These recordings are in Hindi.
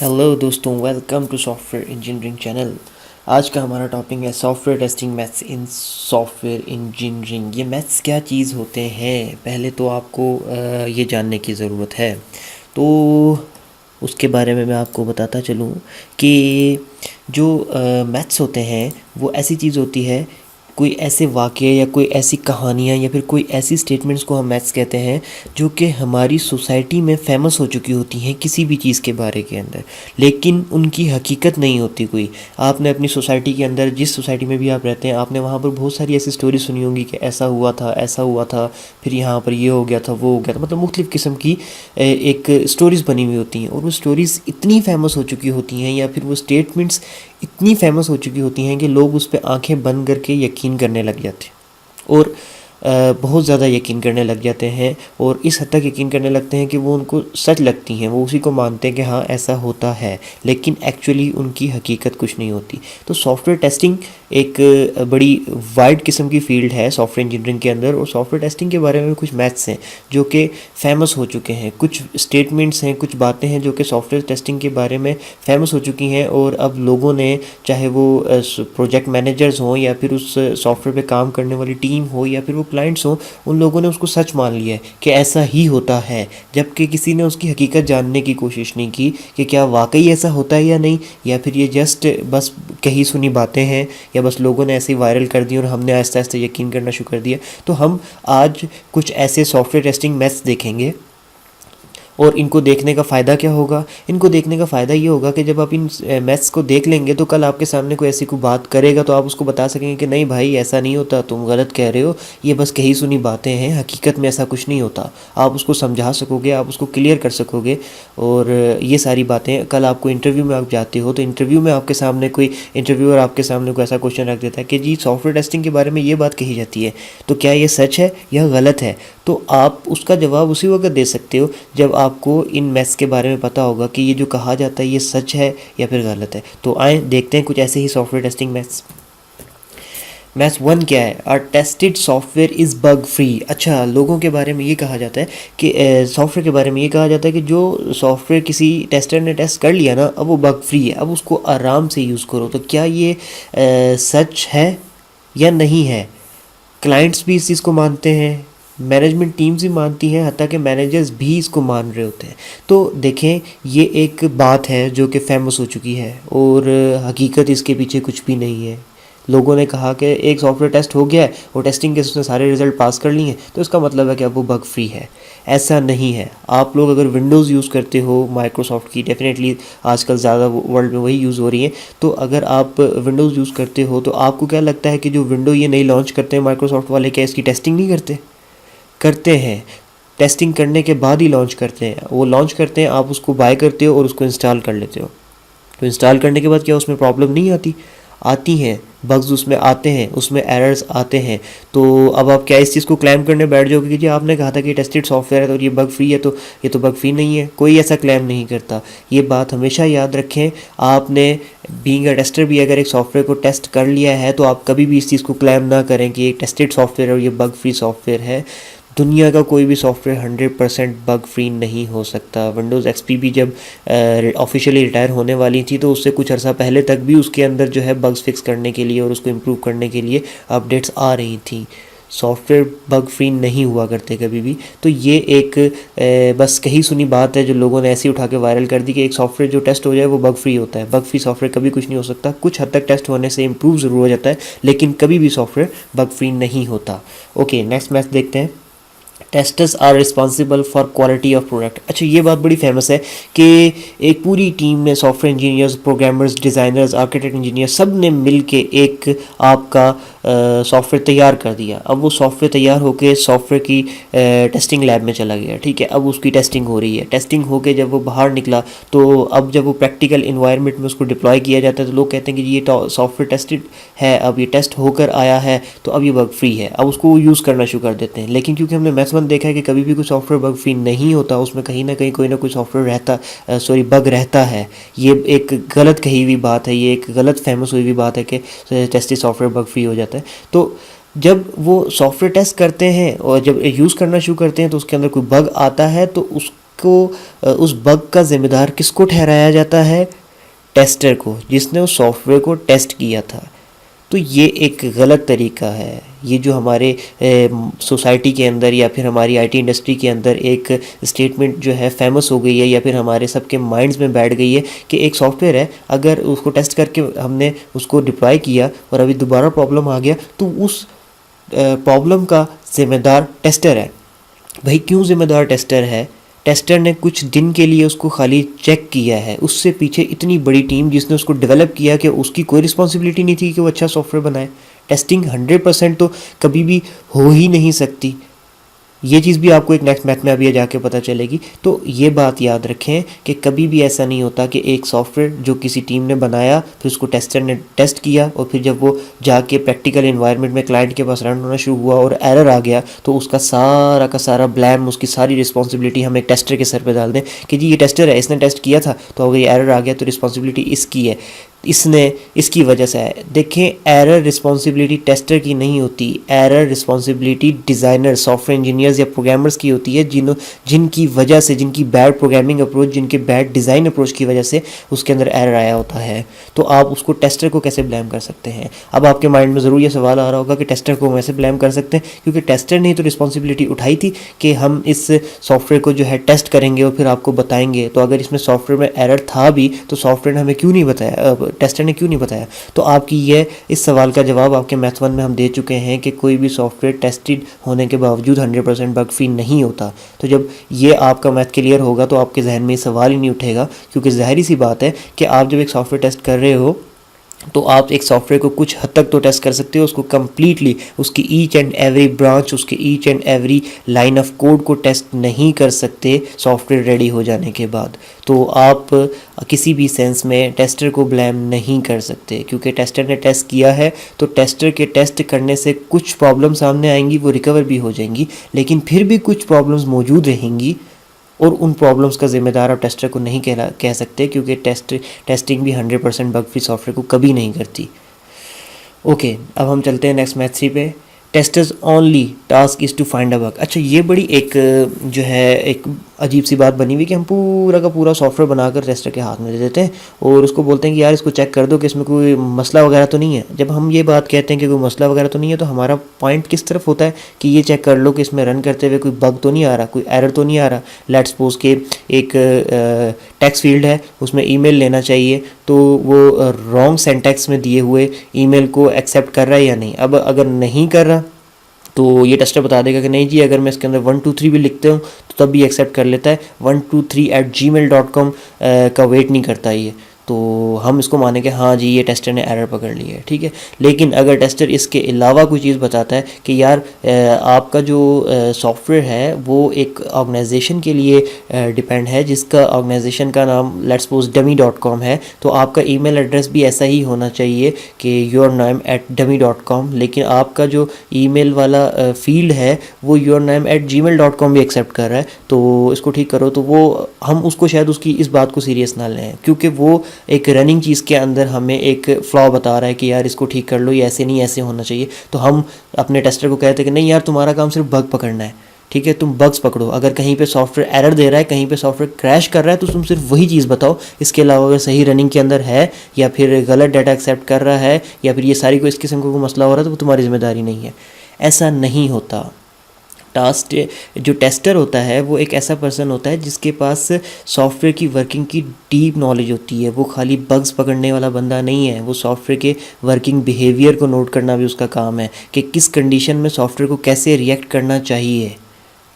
हेलो दोस्तों, welcome to software engineering channel. आज का हमारा टॉपिक है software testing methods in software engineering. ये मैथ्स क्या चीज़ होते हैं, पहले तो आपको ये जानने की ज़रूरत है। तो उसके बारे में मैं आपको बताता चलूँ कि जो मैथ्स होते हैं वो ऐसी चीज़ होती है, कोई ऐसे वाक़ये या कोई ऐसी कहानियाँ या फिर कोई ऐसी स्टेटमेंट्स को हम मैथ्स कहते हैं जो कि हमारी सोसाइटी में फ़ेमस हो चुकी होती हैं किसी भी चीज़ के बारे के अंदर, लेकिन उनकी हकीकत नहीं होती कोई। आपने अपनी सोसाइटी के अंदर, जिस सोसाइटी में भी आप रहते हैं, आपने वहाँ पर बहुत सारी ऐसी स्टोरी सुनी होंगी कि ऐसा हुआ था, ऐसा हुआ था, फिर यहाँ पर ये हो गया था, वो हो गया था। मतलब मुख्तलिफ़ किस्म की एक स्टोरीज़ बनी हुई होती हैं और वो स्टोरीज़ इतनी फ़ेमस हो चुकी होती हैं या फिर वो स्टेटमेंट्स इतनी फ़ेमस हो चुकी होती हैं कि लोग उस पर आंखें बंद करके यकीन करने लग जाते हैं और बहुत ज़्यादा यकीन करने लग जाते हैं और इस हद तक यकीन करने लगते हैं कि वो उनको सच लगती हैं, वो उसी को मानते हैं कि हाँ ऐसा होता है, लेकिन एक्चुअली उनकी हकीकत कुछ नहीं होती। तो सॉफ्टवेयर टेस्टिंग एक बड़ी वाइड किस्म की फील्ड है सॉफ्टवेयर इंजीनियरिंग के अंदर, और सॉफ्टवेयर टेस्टिंग के बारे में कुछ मैथ्स हैं जो कि फ़ेमस हो चुके हैं, कुछ स्टेटमेंट्स हैं, कुछ बातें हैं जो कि सॉफ्टवेयर टेस्टिंग के बारे में फ़ेमस हो चुकी हैं। और अब लोगों ने, चाहे वो प्रोजेक्ट मैनेजर्स हों या फिर उस सॉफ्टवेयर पे काम करने वाली टीम हो या फिर वो क्लाइंट्स हों, उन लोगों ने उसको सच मान लिया है कि ऐसा ही होता है, जबकि किसी ने उसकी हकीकत जानने की कोशिश नहीं की कि क्या वाकई ऐसा होता है या नहीं, या फिर ये जस्ट बस कही सुनी बातें हैं, या बस लोगों ने ऐसे ही वायरल कर दी और हमने आहिस्ता आहिस्ता यकीन करना शुरू कर दिया। तो हम आज कुछ ऐसे सॉफ्टवेयर टेस्टिंग मैथ्स देखेंगे। और इनको देखने का फ़ायदा क्या होगा? इनको देखने का फ़ायदा ये होगा कि जब आप इन मैथ्स को देख लेंगे तो कल आपके सामने कोई ऐसी कोई बात करेगा तो आप उसको बता सकेंगे कि नहीं भाई ऐसा नहीं होता, तुम गलत कह रहे हो, ये बस कही सुनी बातें हैं, हकीकत में ऐसा कुछ नहीं होता। आप उसको समझा सकोगे, आप उसको क्लियर कर सकोगे। और ये सारी बातें कल आपको इंटरव्यू में आप जाते हो तो इंटरव्यू में आपके सामने कोई इंटरव्यूअर आपके सामने कोई ऐसा क्वेश्चन रख देता है कि जी सॉफ्टवेयर टेस्टिंग के बारे में ये बात कही जाती है, तो क्या ये सच है या गलत है? तो आप उसका जवाब उसी वक्त दे सकते हो जब आपको इन मैथ्स के बारे में पता होगा कि ये जो कहा जाता है ये सच है या फिर गलत है। तो आए देखते हैं कुछ ऐसे ही software testing myths. Myths one क्या है? Are tested software is bug free. अच्छा, लोगों के बारे में ये कहा जाता है कि सॉफ्टवेयर के बारे में ये कहा जाता है कि जो सॉफ्टवेयर किसी टेस्टर ने टेस्ट कर लिया ना, अब वो बग फ्री है, अब उसको आराम से यूज़ करो। तो क्या ये सच है या नहीं है? क्लाइंट्स भी इस चीज़ को मानते हैं, मैनेजमेंट टीम्स भी मानती हैं, हत्ता कि मैनेजर्स भी इसको मान रहे होते हैं। तो देखें, ये एक बात है जो कि फेमस हो चुकी है और हकीकत इसके पीछे कुछ भी नहीं है। लोगों ने कहा कि एक सॉफ्टवेयर टेस्ट हो गया है और टेस्टिंग के उसने सारे रिजल्ट पास कर लिए हैं तो इसका मतलब है कि अब वो बग फ्री है। ऐसा नहीं है। आप लोग अगर विंडोज़ यूज़ करते हो माइक्रोसॉफ्ट की, डेफिनेटली आजकल ज़्यादा वर्ल्ड में वही यूज़ हो रही है, तो अगर आप विंडोज़ यूज़ करते हो तो आपको क्या लगता है कि जो विंडो ये नई लॉन्च करते हैं माइक्रोसॉफ्ट वाले, क्या इसकी टेस्टिंग नहीं करते? करते हैं। टेस्टिंग करने के बाद ही लॉन्च करते हैं। वो लॉन्च करते हैं, आप उसको बाय करते हो और उसको इंस्टॉल कर लेते हो। तो इंस्टॉल करने के बाद क्या उसमें प्रॉब्लम नहीं आती? आती हैं, बग्स उसमें आते हैं, उसमें एरर्स आते हैं। तो अब आप क्या इस चीज़ को क्लेम करने बैठ जाओगे कि जी आपने कहा था कि टेस्टेड सॉफ्टवेयर है तो ये बग फ्री है, तो ये तो बग फ्री नहीं है। कोई ऐसा क्लेम नहीं करता। ये बात हमेशा याद रखें। आपने बीइंग अ टेस्टर भी अगर एक सॉफ्टवेयर को टेस्ट कर लिया है तो आप कभी भी इस चीज़ को क्लेम ना करें कि ये टेस्टेड सॉफ्टवेयर और ये बग फ्री सॉफ्टवेयर है। दुनिया का कोई भी सॉफ्टवेयर 100% बग फ्री नहीं हो सकता। विंडोज़ एक्सपी भी जब ऑफिशियली रिटायर होने वाली थी तो उससे कुछ अर्सा पहले तक भी उसके अंदर जो है बग्स फिक्स करने के लिए और उसको इम्प्रूव करने के लिए अपडेट्स आ रही थी। सॉफ्टवेयर बग फ्री नहीं हुआ करते कभी भी। तो ये एक बस कही सुनी बात है जो लोगों ने ऐसे ही उठा के वायरल कर दी कि एक सॉफ्टवेयर जो टेस्ट हो जाए वो बग फ्री होता है। बग फ्री सॉफ्टवेयर कभी कुछ नहीं हो सकता। कुछ हद तक टेस्ट होने से इम्प्रूव ज़रूर हो जाता है, लेकिन कभी भी सॉफ्टवेयर बग फ्री नहीं होता। ओके, नेक्स्ट मैथ देखते हैं। Testers are responsible for quality of product. अच्छा, ये बात बड़ी फेमस है कि एक पूरी टीम ने, software engineers, programmers, designers, architect, engineer, सब ने मिल के एक आपका सॉफ्टवेयर तैयार कर दिया। अब वो सॉफ्टवेयर तैयार होकर सॉफ्टवेयर की टेस्टिंग लैब में चला गया। ठीक है, अब उसकी टेस्टिंग हो रही है। टेस्टिंग होकर जब वो बाहर निकला तो अब जब वो प्रैक्टिकल इन्वायरमेंट में उसको डिप्लॉय किया जाता है तो लोग कहते हैं कि ये सॉफ्टवेयर टेस्टेड है, अब ये टेस्ट होकर आया है तो अब ये बग फ्री है। अब उसको यूज़ करना शुरू कर देते हैं। लेकिन क्योंकि हमने मैथ्स में देखा है कि कभी भी कोई सॉफ्टवेयर बग फ्री नहीं होता, उसमें कहीं ना कहीं कोई ना कोई सॉफ्टवेयर रहता, बग रहता है। ये एक गलत कही हुई बात है, ये एक गलत फेमस हुई हुई बात है कि टेस्टेड सॉफ्टवेयर बग फ्री हो जाता है। तो जब वो सॉफ्टवेयर टेस्ट करते हैं और जब यूज़ करना शुरू करते हैं तो उसके अंदर कोई बग आता है तो उस इसको उस बग का ज़िम्मेदार किसको ठहराया जाता है? टेस्टर को, जिसने उस सॉफ्टवेयर को टेस्ट किया था। तो ये एक गलत तरीका है। ये जो हमारे सोसाइटी के अंदर या फिर हमारी आईटी इंडस्ट्री के अंदर एक स्टेटमेंट जो है फेमस हो गई है या फिर हमारे सबके माइंड्स में बैठ गई है कि एक सॉफ्टवेयर है, अगर उसको टेस्ट करके हमने उसको डिप्लॉय किया और अभी दोबारा प्रॉब्लम आ गया तो उस प्रॉब्लम का ज़िम्मेदार टेस्टर है। भाई क्यों ज़िम्मेदार टेस्टर है? टेस्टर ने कुछ दिन के लिए उसको खाली चेक किया है, उससे पीछे इतनी बड़ी टीम जिसने उसको डेवलप किया कि उसकी कोई रिस्पॉन्सिबिलिटी नहीं थी कि वो अच्छा सॉफ्टवेयर बनाए। टेस्टिंग 100% तो कभी भी हो ही नहीं सकती। ये चीज़ भी आपको एक नेक्स्ट मैथ में अभी जाके पता चलेगी। तो ये बात याद रखें कि कभी भी ऐसा नहीं होता कि एक सॉफ्टवेयर जो किसी टीम ने बनाया फिर उसको टेस्टर ने टेस्ट किया और फिर जब वो जाके प्रैक्टिकल इन्वायरमेंट में क्लाइंट के पास रन होना शुरू हुआ और एरर आ गया तो उसका सारा का सारा ब्लेम, उसकी सारी रिस्पॉन्सिबिलिटी हम एक टेस्टर के सर पे डाल दें कि जी ये टेस्टर है, इसने टेस्ट किया था तो अगर ये एरर आ गया तो रिस्पॉन्सिबिलिटी इसकी है, इसने इसकी वजह से है। देखें, एरर रिस्पॉन्सिबिलिटी टेस्टर की नहीं होती, error responsibility designer, software engineers या प्रोग्रामर्स की होती है, जिनकी वजह से, जिनकी बैड प्रोग्रामिंग अप्रोच, जिनके बैड डिज़ाइन अप्रोच की वजह से उसके अंदर एरर आया होता है। तो आप उसको टेस्टर को कैसे ब्लेम कर सकते हैं? अब आपके माइंड में ज़रूर ये सवाल आ रहा होगा कि टेस्टर को कैसे ब्लेम कर सकते हैं, क्योंकि टेस्टर ने तो रिस्पॉन्सिबिलिटी उठाई थी कि हम इस सॉफ्टवेयर को जो है टेस्ट करेंगे और फिर आपको बताएंगे। तो अगर इसमें सॉफ्टवेयर में एरर था भी तो सॉफ्टवेयर ने हमें क्यों नहीं बताया, टेस्टर ने क्यों नहीं बताया? तो आपकी ये इस सवाल का जवाब आपके मैथ 1 में हम दे चुके हैं कि कोई भी सॉफ्टवेयर टेस्टेड होने के बावजूद 100% बग फ्री नहीं होता। तो जब ये आपका मैथ क्लियर होगा तो आपके जहन में ये सवाल ही नहीं उठेगा, क्योंकि ज़ाहिर सी बात है कि आप जब एक सॉफ्टवेयर टेस्ट कर रहे हो तो आप एक सॉफ्टवेयर को कुछ हद तक तो टेस्ट कर सकते हो, उसको कम्प्लीटली, उसकी ईच एंड एवरी ब्रांच, उसकी each and every line of code को टेस्ट नहीं कर सकते सॉफ्टवेयर रेडी हो जाने के बाद। तो आप किसी भी सेंस में टेस्टर को ब्लेम नहीं कर सकते, क्योंकि टेस्टर ने टेस्ट किया है तो टेस्टर के टेस्ट करने से कुछ प्रॉब्लम सामने आएंगी, वो रिकवर भी हो जाएंगी, लेकिन फिर भी कुछ प्रॉब्लम्स मौजूद रहेंगी और उन प्रॉब्लम्स का ज़िम्मेदार आप टेस्टर को नहीं कह सकते, क्योंकि टेस्टिंग भी 100% बग फ्री सॉफ्टवेयर को कभी नहीं करती। ओके, अब हम चलते हैं नेक्स्ट मैथ 3 पे। Testers only task is to find a bug. अच्छा, ये बड़ी एक जो है एक अजीब सी बात बनी हुई कि हम पूरा का पूरा सॉफ्टवेयर बनाकर टेस्टर के हाथ में दे देते हैं और उसको बोलते हैं कि यार इसको चेक कर दो कि इसमें कोई मसला वगैरह तो नहीं है। जब हम ये बात कहते हैं कि कोई मसला वगैरह तो नहीं है तो हमारा पॉइंट किस तरफ होता है कि ये चेक कर लो कि इसमें रन करते हुए कोई बग तो नहीं आ रहा, कोई एरर तो नहीं आ रहा। लेट्स सपोज के एक टेक्स्ट फील्ड है, उसमें ईमेल लेना चाहिए, तो वो रॉन्ग सेंटेक्स में दिए हुए ईमेल को एक्सेप्ट कर रहा है या नहीं। अब अगर नहीं कर रहा तो ये टेस्टर बता देगा कि नहीं जी, अगर मैं इसके अंदर 1 2 3 भी लिखते हूँ तो तब भी एक्सेप्ट कर लेता है, 123@gmail.com का वेट नहीं करता ये। तो हम इसको माने कि हाँ जी ये टेस्टर ने एरर पकड़ ली है, ठीक है। लेकिन अगर टेस्टर इसके अलावा कोई चीज़ बताता है कि यार आपका जो सॉफ्टवेयर है वो एक ऑर्गेनाइजेशन के लिए डिपेंड है, जिसका ऑर्गेनाइजेशन का नाम लेट्स सपोज dummy.com है, तो आपका ईमेल एड्रेस भी ऐसा ही होना चाहिए कि yourname@dummy.com, लेकिन आपका जो ईमेल वाला फील्ड है वो yourname@gmail.com भी एक्सेप्ट कर रहा है, तो इसको ठीक करो। तो वो हम उसको शायद उसकी इस बात को सीरियस ना लें, क्योंकि वो एक रनिंग चीज़ के अंदर हमें एक फ्लॉ बता रहा है कि यार इसको ठीक कर लो, ये ऐसे नहीं ऐसे होना चाहिए। तो हम अपने टेस्टर को कहते हैं कि नहीं यार तुम्हारा काम सिर्फ बग पकड़ना है, ठीक है, तुम बग्स पकड़ो। अगर कहीं पे सॉफ्टवेयर एरर दे रहा है, कहीं पे सॉफ्टवेयर क्रैश कर रहा है, तो तुम सिर्फ वही चीज़ बताओ। इसके अलावा अगर सही रनिंग के अंदर है या फिर गलत डाटा एक्सेप्ट कर रहा है या फिर ये सारी को इस किस्म का कोई मसला हो रहा है तो वो तुम्हारी जिम्मेदारी नहीं है। ऐसा नहीं होता। जो टेस्टर होता है वो एक ऐसा पर्सन होता है जिसके पास सॉफ्टवेयर की वर्किंग की डीप नॉलेज होती है। वो खाली बग्स पकड़ने वाला बंदा नहीं है, वो सॉफ्टवेयर के वर्किंग बिहेवियर को नोट करना भी उसका काम है कि किस कंडीशन में सॉफ्टवेयर को कैसे रिएक्ट करना चाहिए।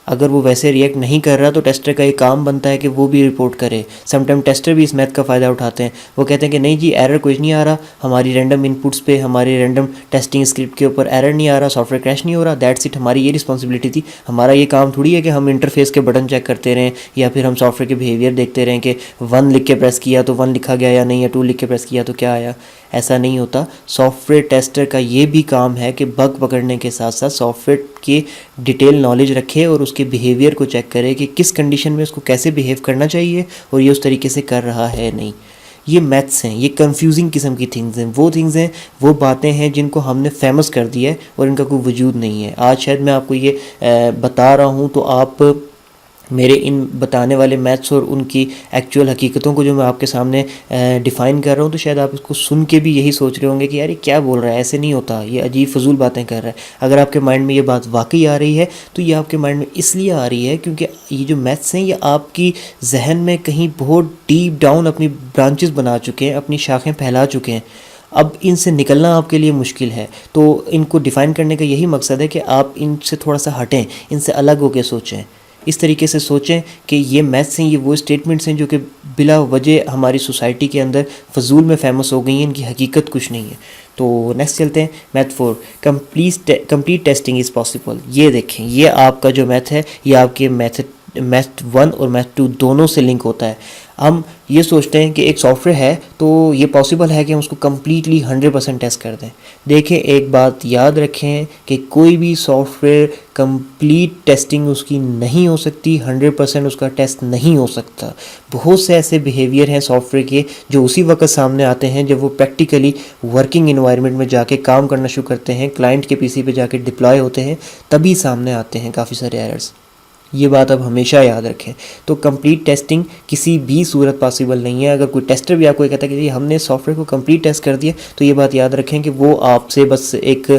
अगर वो वैसे रिएक्ट नहीं कर रहा तो टेस्टर का ये काम बनता है कि वो भी रिपोर्ट करे। समटाइम टेस्टर भी इस मैथ का फ़ायदा उठाते हैं, वो कहते हैं कि नहीं जी एरर कुछ नहीं आ रहा, हमारी रैंडम इनपुट्स पे, हमारी रैंडम टेस्टिंग स्क्रिप्ट के ऊपर एरर नहीं आ रहा, सॉफ्टवेयर क्रैश नहीं हो रहा, दैट्स इट। हमारी ये रिस्पॉन्सिबिलिटी थी। हमारा ये काम थोड़ी है कि हम इंटरफेस के बटन चेक करते रहें या फिर हम सॉफ्टवेयर के बिहेवियर देखते रहें कि 1 लिख के प्रेस किया तो 1 लिखा गया या नहीं, या 2 लिख के प्रेस किया तो क्या आया। ऐसा नहीं होता। सॉफ्टवेयर टेस्टर का ये भी काम है कि बग पकड़ने के साथ साथ सॉफ्टवेयर की डिटेल नॉलेज रखे और उसके बिहेवियर को चेक करे कि किस कंडीशन में उसको कैसे बिहेव करना चाहिए और ये उस तरीके से कर रहा है नहीं। ये मैथ्स हैं, ये कंफ्यूजिंग किस्म की थिंग्स हैं, वो बातें हैं जिनको हमने फेमस कर दिया है और इनका कोई वजूद नहीं है। आज शायद मैं आपको ये बता रहा हूँ तो आप मेरे इन बताने वाले मैथ्स और उनकी एक्चुअल हकीकतों को जो मैं आपके सामने डिफ़ाइन कर रहा हूँ, तो शायद आप इसको सुन के भी यही सोच रहे होंगे कि यार ये क्या बोल रहा है, ऐसे नहीं होता, ये अजीब फजूल बातें कर रहा है। अगर आपके माइंड में ये बात वाकई आ रही है तो ये आपके माइंड में इसलिए आ रही है क्योंकि ये जो मैथ्स हैं ये आपकी जहन में कहीं बहुत डीप डाउन अपनी ब्रांचेस बना चुके हैं, अपनी शाखें फैला चुके हैं। अब इनसे निकलना आपके लिए मुश्किल है, तो इनको डिफ़ाइन करने का यही मकसद है कि आप इनसे थोड़ा सा हटें, इनसे अलग होकर सोचें। इस तरीके से सोचें कि ये मैथ्स हैं, ये वो स्टेटमेंट्स हैं जो कि बिला वजह हमारी सोसाइटी के अंदर फजूल में फेमस हो गई हैं, इनकी हकीकत कुछ नहीं है। तो नेक्स्ट चलते हैं math 4, complete testing is possible. ये देखें, ये आपका जो मैथ है ये आपके मैथ 1 और मैथ 2 दोनों से लिंक होता है। हम ये सोचते हैं कि एक सॉफ्टवेयर है तो ये पॉसिबल है कि हम उसको कम्प्लीटली 100% टेस्ट कर दें। देखें, एक बात याद रखें कि कोई भी सॉफ्टवेयर कंप्लीट टेस्टिंग उसकी नहीं हो सकती, 100% उसका टेस्ट नहीं हो सकता। बहुत से ऐसे बिहेवियर हैं सॉफ्टवेयर के जो उसी वक्त सामने आते हैं जब वो प्रैक्टिकली वर्किंग इन्वायरमेंट में जाके काम करना शुरू करते हैं, क्लाइंट के पीसी पे जाके डिप्लॉय होते हैं, तभी सामने आते हैं काफ़ी सारे एरर्स। ये बात आप हमेशा याद रखें। तो कंप्लीट टेस्टिंग किसी भी सूरत पॉसिबल नहीं है। अगर कोई टेस्टर भी आपको ये कहता है कि जी हमने सॉफ्टवेयर को कंप्लीट टेस्ट कर दिया, तो ये बात याद रखें कि वो आपसे बस एक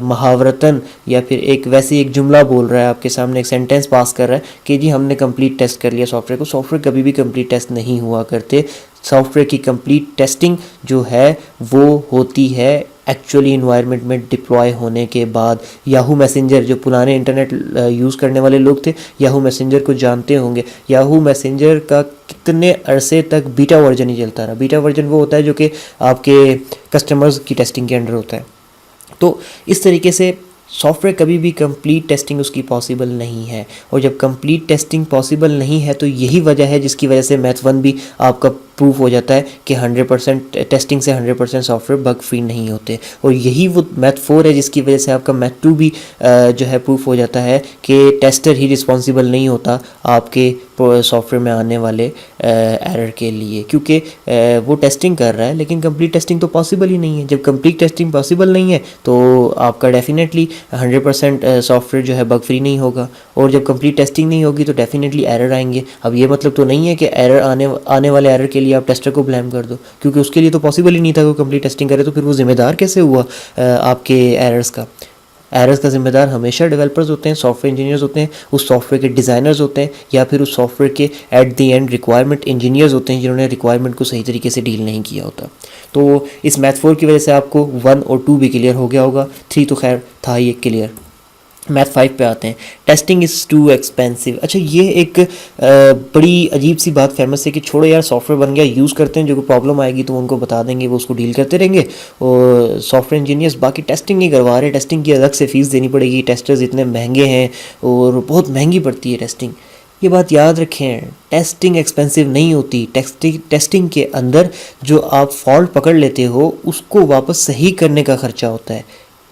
मुहावरतन या फिर एक वैसे एक जुमला बोल रहा है, आपके सामने एक सेंटेंस पास कर रहा है कि जी हमने कंप्लीट टेस्ट कर लिया सॉफ्टवेयर को। सॉफ्टवेयर कभी भी कंप्लीट टेस्ट नहीं हुआ करते। सॉफ्टवेयर की कंप्लीट टेस्टिंग जो है वो होती है एक्चुअली इन्वायरमेंट में डिप्लॉय होने के बाद। याहू मैसेंजर, जो पुराने इंटरनेट यूज़ करने वाले लोग थे, याहू मैसेंजर को जानते होंगे। याहू मैसेंजर का कितने अरसे तक बीटा वर्जन ही चलता रहा। बीटा वर्जन वो होता है जो कि आपके कस्टमर्स की टेस्टिंग के अंडर होता है। तो इस तरीके से सॉफ्टवेयर कभी भी कंप्लीट टेस्टिंग उसकी पॉसिबल नहीं है। और जब कंप्लीट टेस्टिंग पॉसिबल नहीं है तो यही वजह है जिसकी वजह से मैथ 1 भी आपका प्रूफ हो जाता है कि 100% टेस्टिंग से 100% सॉफ्टवेयर बग फ्री नहीं होते। और यही वो मैथ 4 है जिसकी वजह से आपका मैथ 2 भी जो है प्रूफ हो जाता है कि टेस्टर ही रिस्पॉन्सिबल नहीं होता आपके सॉफ्टवेयर में आने वाले एरर के लिए, क्योंकि वो टेस्टिंग कर रहा है लेकिन कंप्लीट टेस्टिंग तो पॉसिबल ही नहीं है। जब कंप्लीट टेस्टिंग पॉसिबल नहीं है तो आपका डेफिनेटली 100% सॉफ्टवेयर जो है बग फ्री नहीं होगा। और जब कंप्लीट टेस्टिंग नहीं होगी तो डेफिनेटली एरर आएंगे। अब ये मतलब तो नहीं है कि एरर आने वाले एरर के लिए आप टेस्टर को ब्लेम कर दो, क्योंकि उसके लिए तो पॉसिबल ही नहीं था कि वो कंप्लीट टेस्टिंग करे। तो फिर वो जिम्मेदार कैसे हुआ आपके एरर्स का? एरर्स का जिम्मेदार हमेशा डेवलपर्स होते हैं, सॉफ्टवेयर इंजीनियर्स होते हैं, उस सॉफ्टवेयर के डिज़ाइनर्स होते हैं, या फिर उस सॉफ्टवेयर के at the end requirement engineers होते हैं जिन्होंने रिक्वायरमेंट को सही तरीके से डील नहीं किया होता। तो इस मैथ 4 की वजह से आपको 1 और 2 भी क्लियर हो गया होगा, 3 तो खैर था ही एक क्लियर। मैथ 5 पे आते हैं, टेस्टिंग इज़ टू एक्सपेंसिव। अच्छा, ये एक बड़ी अजीब सी बात फेमस है कि छोड़ो यार, सॉफ्टवेयर बन गया, यूज़ करते हैं, जो कोई प्रॉब्लम आएगी तो उनको बता देंगे, वो उसको डील करते रहेंगे। और सॉफ्टवेयर इंजीनियर्स बाकी टेस्टिंग नहीं करवा रहे, टेस्टिंग की अलग से फ़ीस देनी पड़ेगी, टेस्टर्स इतने महंगे हैं और बहुत महंगी पड़ती है टेस्टिंग। ये बात याद रखें, टेस्टिंग एक्सपेंसिव नहीं होती। टेस्टिंग के अंदर जो आप फॉल्ट पकड़ लेते हो उसको वापस सही करने का खर्चा होता है,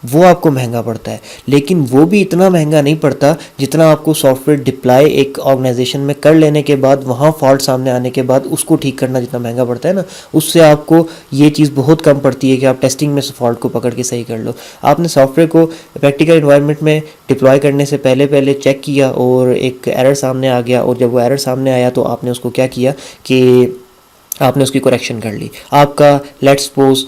वो आपको महंगा पड़ता है। लेकिन वो भी इतना महंगा नहीं पड़ता जितना आपको सॉफ्टवेयर डिप्लॉय एक ऑर्गेनाइजेशन में कर लेने के बाद, वहाँ फॉल्ट सामने आने के बाद उसको ठीक करना जितना महंगा पड़ता है ना, उससे आपको ये चीज़ बहुत कम पड़ती है कि आप टेस्टिंग में से फॉल्ट को पकड़ के सही कर लो। आपने सॉफ्टवेयर को प्रैक्टिकल इन्वायरमेंट में डिप्लॉय करने से पहले चेक किया और एक एरर सामने आ गया, और जब वो एरर सामने आया तो आपने उसको क्या किया कि आपने उसकी करेक्शन कर ली। आपका लेट्स सपोज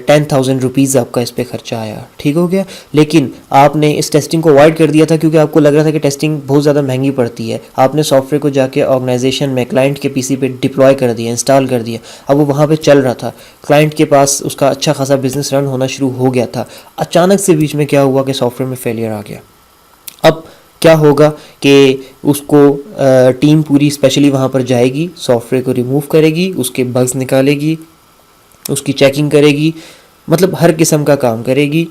10,000 रुपीज़ आपका इस पर खर्चा आया, ठीक हो गया। लेकिन आपने इस टेस्टिंग को अवॉइड कर दिया था क्योंकि आपको लग रहा था कि टेस्टिंग बहुत ज़्यादा महंगी पड़ती है। आपने सॉफ्टवेयर को जाके ऑर्गेनाइजेशन में क्लाइंट के पीसी पे डिप्लॉय कर दिया, इंस्टॉल कर दिया। अब वो वहाँ पे चल रहा था, क्लाइंट के पास उसका अच्छा खासा बिजनेस रन होना शुरू हो गया था। अचानक से बीच में क्या हुआ कि सॉफ्टवेयर में फेलियर आ गया। अब क्या होगा कि उसको टीम पूरी स्पेशली वहाँ पर जाएगी, सॉफ्टवेयर को रिमूव करेगी, उसके बग्स निकालेगी, उसकी चेकिंग करेगी, मतलब हर किस्म का काम करेगी।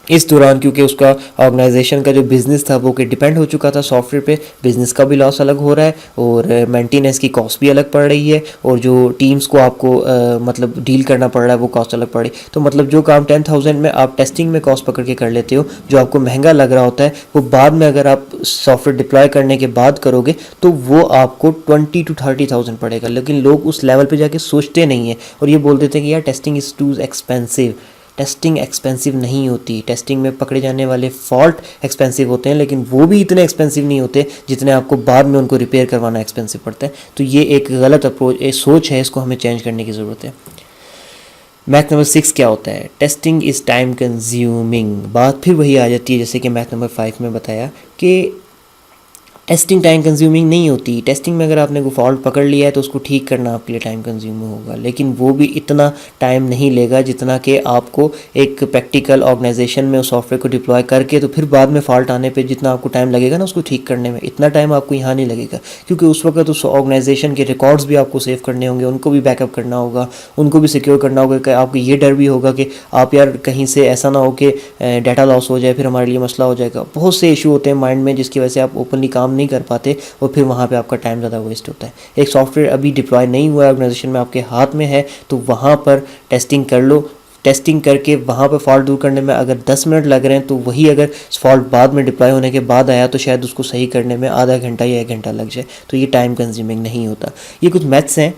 इस दौरान क्योंकि उसका ऑर्गेनाइजेशन का जो बिज़नेस था वो कि डिपेंड हो चुका था सॉफ्टवेयर पे, बिज़नेस का भी लॉस अलग हो रहा है और मेंटेनेंस की कॉस्ट भी अलग पड़ रही है, और जो टीम्स को आपको मतलब डील करना पड़ रहा है वो कॉस्ट अलग पड़ रही। तो मतलब जो काम 10,000 में आप टेस्टिंग में कॉस्ट पकड़ के कर लेते हो, जो आपको महंगा लग रहा होता है, वो बाद में अगर आप सॉफ्टवेयर डिप्लॉय करने के बाद करोगे तो वो आपको 20 to 30,000 पड़ेगा। लेकिन लोग उस लेवल पर जाके सोचते नहीं हैं और ये बोल देते हैं कि यार testing is too expensive. Testing expensive नहीं होती। टेस्टिंग में पकड़े जाने वाले फॉल्ट एक्सपेंसिव होते हैं, लेकिन वो भी इतने एक्सपेंसिव नहीं होते जितने आपको बाद में उनको रिपेयर करवाना एक्सपेंसिव पड़ता है। तो ये एक गलत अप्रोच, एक सोच है, इसको हमें चेंज करने की ज़रूरत है। मैथ नंबर 6 क्या होता है? Testing is time consuming. बात फिर वही आ जाती है जैसे कि मैथ नंबर 5 में बताया कि टेस्टिंग टाइम कंज्यूमिंग नहीं होती। टेस्टिंग में अगर आपने कोई फॉल्ट पकड़ लिया है तो उसको ठीक करना आपके लिए टाइम कंज्यूमिंग होगा, लेकिन वो भी इतना टाइम नहीं लेगा जितना कि आपको एक प्रैक्टिकल ऑर्गेनाइजेशन में उस सॉफ्टवेयर को डिप्लॉय करके तो फिर बाद में फॉल्ट आने पे जितना आपको टाइम लगेगा ना उसको ठीक करने में, इतना टाइम आपको यहाँ नहीं लगेगा, क्योंकि उस वक्त उस ऑर्गेनाइजेशन के रिकॉर्ड्स भी आपको सेव करने होंगे, उनको भी बैकअप करना होगा, उनको भी सिक्योर करना होगा। कि आपको ये डर भी होगा कि आप यार कहीं से ऐसा ना हो कि डाटा लॉस हो जाए, फिर हमारे लिए मसला हो जाएगा। बहुत से इशू होते हैं माइंड में जिसकी वजह से आप ओपनली काम नहीं कर पाते और फिर वहाँ पे आपका टाइम ज़्यादा वेस्ट होता है। एक सॉफ्टवेयर अभी डिप्लॉय नहीं हुआ है, ऑर्गेनाइजेशन में आपके हाथ में है, तो वहाँ पर टेस्टिंग कर लो। टेस्टिंग करके वहाँ पर फॉल्ट दूर करने में अगर 10 मिनट लग रहे हैं तो वही अगर फॉल्ट बाद में डिप्लॉय होने के बाद आया तो शायद उसको सही करने में आधा घंटा या 1 घंटा लग जाए। तो ये टाइम कंज्यूमिंग नहीं होता। ये कुछ मैथ्स हैं,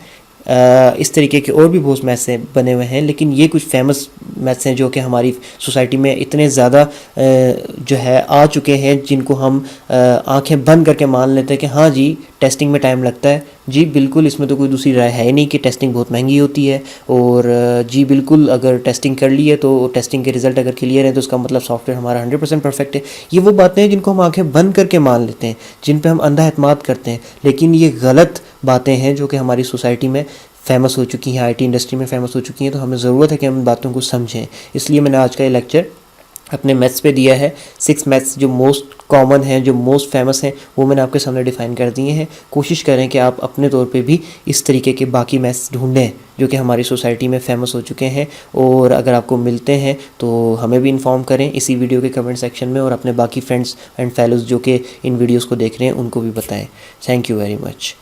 इस तरीके के और भी बहुत मैथ्स हैं बने हुए हैं, लेकिन ये कुछ फेमस मैथ्स हैं जो कि हमारी सोसाइटी में इतने ज़्यादा जो है आ चुके हैं, जिनको हम आंखें बंद करके मान लेते हैं कि हाँ जी टेस्टिंग में टाइम लगता है। जी बिल्कुल, इसमें तो कोई दूसरी राय है ही नहीं कि टेस्टिंग बहुत महंगी होती है। और जी बिल्कुल, अगर टेस्टिंग कर ली है तो टेस्टिंग के रिज़ल्ट अगर क्लियर है तो उसका मतलब सॉफ्टवेयर हमारा 100% परफेक्ट है। ये वो बातें हैं जिनको हम आंखें बंद करके मान लेते हैं, जिन पे हम अंधा एतमाद करते हैं, लेकिन ये गलत बातें हैं जो कि हमारी सोसाइटी में फ़ेमस हो चुकी हैं, आईटी इंडस्ट्री में फ़ेमस हो चुकी हैं। तो हमें ज़रूरत है कि हम इन बातों को समझें। इसलिए मैंने आज का ये लेक्चर अपने मैथ्स पे दिया है। 6 मैथ्स जो मोस्ट कॉमन हैं, जो मोस्ट फेमस हैं, वो मैंने आपके सामने डिफ़ाइन कर दिए हैं। कोशिश करें कि आप अपने तौर पे भी इस तरीके के बाकी मैथ्स ढूंढें जो कि हमारी सोसाइटी में फ़ेमस हो चुके हैं। और अगर आपको मिलते हैं तो हमें भी इन्फॉर्म करें इसी वीडियो के कमेंट सेक्शन में, और अपने बाकी फ्रेंड्स एंड फेलोज़ जो कि इन वीडियोज़ को देख रहे हैं उनको भी बताएँ। Thank you very much.